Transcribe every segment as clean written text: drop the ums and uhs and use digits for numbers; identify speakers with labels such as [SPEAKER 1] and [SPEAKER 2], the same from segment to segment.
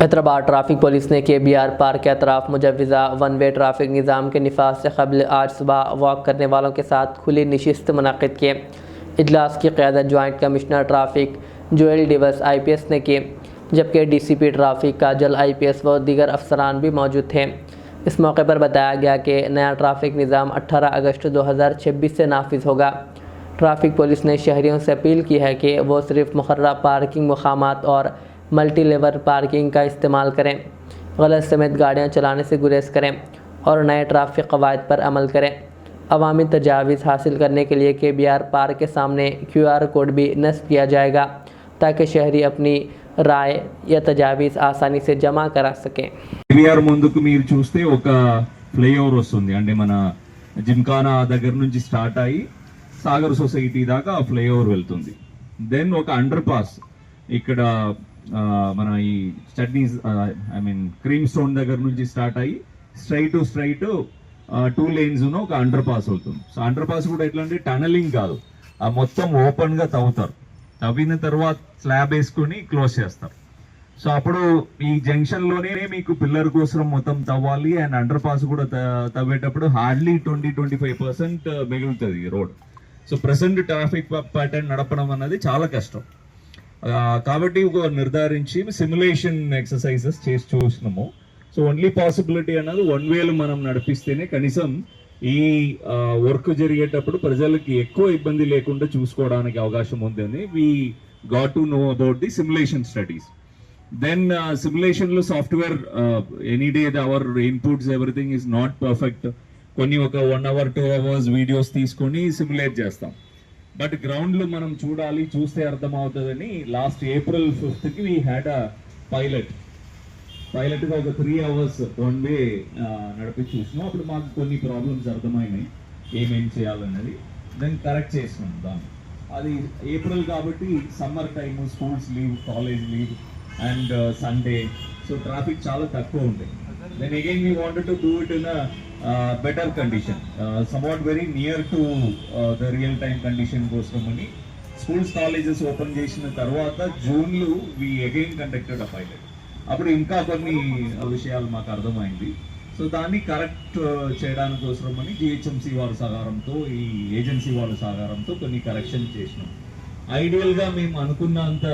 [SPEAKER 1] Hyderabad traffic police ने KBR park के अतराफ मुजव्वज़ा one way traffic निज़ाम के निफाज से कबल आज सुबह वॉक करने वालों के साथ खुली नशिस्त मुनक़िद किए। इजलास की क़यादत joint commissioner traffic Joel Davis IPS ने की, जबकि DCP ट्रैफिक काजल IPS व दीगर अफसरान भी मौजूद थे। इस मौके पर बताया गया कि नया ट्रैफिक निज़ाम 18 अगस्त 2026 से नाफिज होगा। ट्रैफिक पुलिस ने शहरियों से अपील की है कि वो सिर्फ मुक़र्रर पार्किंग मकामात और मल्टी लेवल पार्किंग का इस्तेमाल करें, गलत समेत गाड़ियाँ चलाने से गुरेज करें और नए ट्रैफिक कवायद पर अमल करें। अवामी तजावीज़ हासिल करने के लिए KBR पार्क के सामने QR कोड भी नस्ब किया जाएगा ताकि शहरी अपनी राय या तजावीज़ आसानी से जमा करा सकें।
[SPEAKER 2] KBR ముందుకు మీరు చూస్తే ఒక ఫ్లైఓవర్ వస్తుంది, అంటే మన జిమ్ఖానా దగ్గర నుంచి స్టార్ట్ అయ్యి సాగర్ సొసైటీ దాకా ఆ ఫ్లైఓవర్ వెళ్తుంది. దెన్ ఒక అండర్ పాస్ ఇక్కడ మన ఈ స్టడీస్ క్రీమ్ స్టోన్ దగ్గర నుంచి స్టార్ట్ అయ్యి స్ట్రైట్ 2 lanes ఒక అండర్ పాస్ అవుతుంది. సో అండర్ పాస్ కూడా ఎట్లా అంటే టనలింగ్ కాదు, ఆ మొత్తం ఓపెన్ గా తవ్వుతారు. తవ్విన తర్వాత స్లాబ్ వేసుకొని క్లోజ్ చేస్తారు. సో అప్పుడు ఈ జంక్షన్ లోనే మీకు పిల్లర్ కోసం మొత్తం తవ్వాలి అండ్ అండర్ పాస్ కూడా తవ్వేటప్పుడు హార్డ్లీ 20-25% మిగులుతుంది road. So present traffic pattern నడపడం అన్నది చాలా కష్టం. కాబట్టి ఒక నిర్ధారించి సిమ్యులేషన్ ఎక్సర్సైజెస్ చేసి చూసినాము. సో ఓన్లీ పాసిబిలిటీ అన్నది 1 వేలు మనం నడిపిస్తేనే కనీసం ఈ వర్క్ జరిగేటప్పుడు ప్రజలకి ఎక్కువ ఇబ్బంది లేకుండా చూసుకోవడానికి అవకాశం ఉందని we got to know about the simulation studies. Then simulation లో software any day our inputs everything is not perfect. కొన్ని ఒక 1 hour 2 hours వీడియోస్ తీసుకొని సిమ్యులేట్ చేస్తాం. బట్ గ్రౌండ్ లో మనం చూస్తే అర్థమవుతుందని last April 5th we had a pilot గా ఒక 3 hours 1 వే నడిపి చూసినాం. అప్పుడు మాకు కొన్ని ప్రాబ్లమ్స్ అర్థమైనాయి ఏమేం చేయాలన్నది. దెన్ కరెక్ట్ చేసినాం దాన్ని. అది April కాబట్టి summer time, schools leave, college leave and Sunday, so traffic చాలా తక్కువ ఉంటాయి. Then again we wanted to do it in a better condition, somewhat very near to the real time condition కోసమని schools colleges open చేసిన తర్వాత June లో we again conducted a pilot. అప్పుడు ఇంకా కొన్ని విషయాలు మాకు అర్థమైంది. సో దాన్ని కరెక్ట్ చేయడానికి కోసమని GHMC వాళ్ళ సహకారంతో, ఈ ఏజెన్సీ వాళ్ళ సహకారంతో కొన్ని కరెక్షన్ చేసినాం. ఐడియల్ గా మేము అనుకున్నంత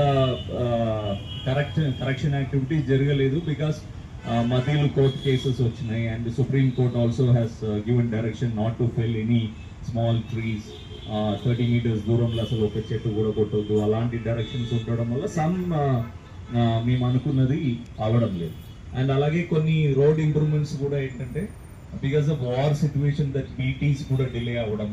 [SPEAKER 2] కరెక్షన్ యాక్టివిటీస్ జరగలేదు బికాస్ మధ్యలో కోర్ట్ కేసెస్ వచ్చినాయి and supreme court also has given direction not to full any small trees. 30 meters దూరంలో అసలు ఒక చెట్టు కూడా కొట్టొద్దు, అలాంటి డైరెక్షన్స్ ఉండడం వల్ల మేము అనుకున్నది అవడం లేదు. అండ్ అలాగే కొన్ని రోడ్ ఇంప్రూవ్మెంట్స్ కూడా ఏంటంటే because of war situation that BTs కూడా డిలే అవ్వడం